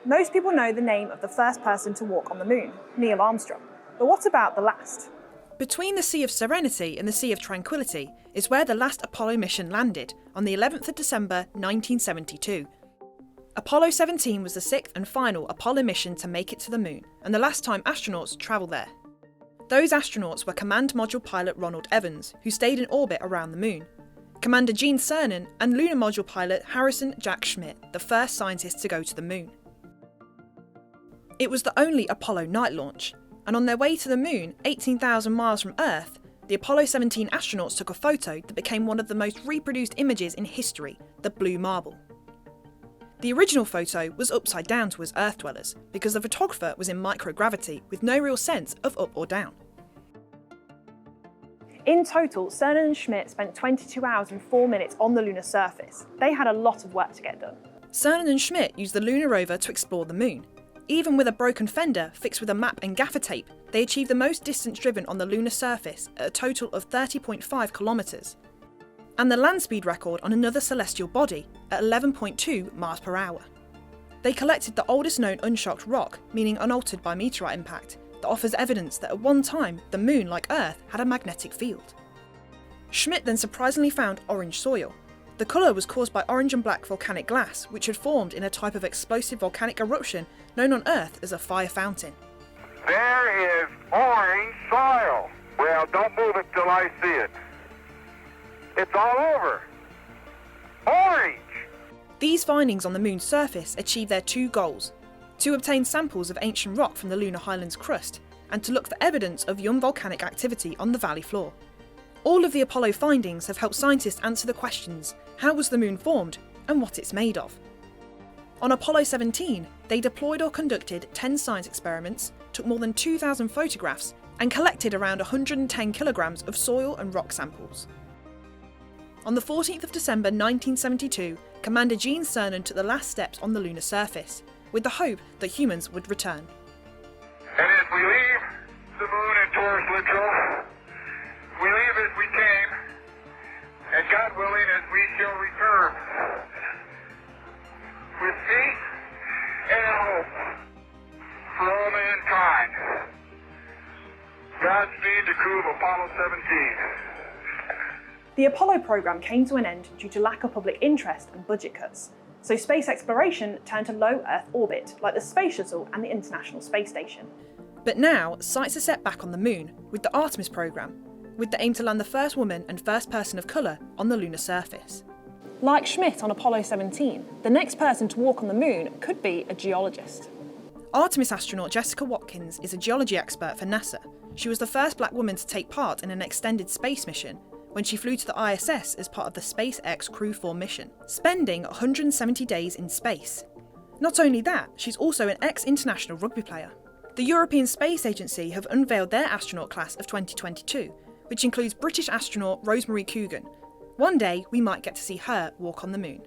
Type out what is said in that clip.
Most people know the name of the first person to walk on the moon, Neil Armstrong. But what about the last? Between the Sea of Serenity and the Sea of Tranquility is where the last Apollo mission landed on the 11th of December 1972. Apollo 17 was the sixth and final Apollo mission to make it to the moon, and the last time astronauts travelled there. Those astronauts were Command Module pilot Ronald Evans, who stayed in orbit around the moon, Commander Gene Cernan, and Lunar Module pilot Harrison Jack Schmitt, the first scientists to go to the moon. It was the only Apollo night launch, and on their way to the moon, 18,000 miles from Earth, the Apollo 17 astronauts took a photo that became one of the most reproduced images in history, the blue marble. The original photo was upside down to us Earth dwellers, because the photographer was in microgravity with no real sense of up or down. In total, Cernan and Schmitt spent 22 hours and 4 minutes on the lunar surface. They had a lot of work to get done. Cernan and Schmitt used the lunar rover to explore the moon. Even with a broken fender fixed with a map and gaffer tape, they achieved the most distance driven on the lunar surface at a total of 30.5 kilometres. And the land speed record on another celestial body at 11.2 miles per hour. They collected the oldest known unshocked rock, meaning unaltered by meteorite impact, that offers evidence that at one time the moon, like Earth, had a magnetic field. Schmitt then surprisingly found orange soil. The colour was caused by orange and black volcanic glass, which had formed in a type of explosive volcanic eruption known on Earth as a fire fountain. There is orange soil. Well, don't move it till I see it. It's all over. Orange! These findings on the moon's surface achieved their two goals: to obtain samples of ancient rock from the lunar highlands crust, and to look for evidence of young volcanic activity on the valley floor. All of the Apollo findings have helped scientists answer the questions: how was the moon formed, and what it's made of? On Apollo 17, they deployed or conducted 10 science experiments, took more than 2,000 photographs, and collected around 110 kilograms of soil and rock samples. On the 14th of December 1972, Commander Gene Cernan took the last steps on the lunar surface, with the hope that humans would return. And as we leave the moon in Taurus Littrow, we leave as we came, and God willing, as we shall return, with peace and hope for all mankind. Godspeed to crew of Apollo 17. The Apollo program came to an end due to lack of public interest and budget cuts, so space exploration turned to low Earth orbit, like the Space Shuttle and the International Space Station. But now, sights are set back on the moon with the Artemis program, with the aim to land the first woman and first person of colour on the lunar surface. Like Schmitt on Apollo 17, the next person to walk on the moon could be a geologist. Artemis astronaut Jessica Watkins is a geology expert for NASA. She was the first black woman to take part in an extended space mission when she flew to the ISS as part of the SpaceX Crew 4 mission, spending 170 days in space. Not only that, she's also an ex-international rugby player. The European Space Agency have unveiled their astronaut class of 2022, which includes British astronaut Rosemary Coogan. One day, we might get to see her walk on the moon.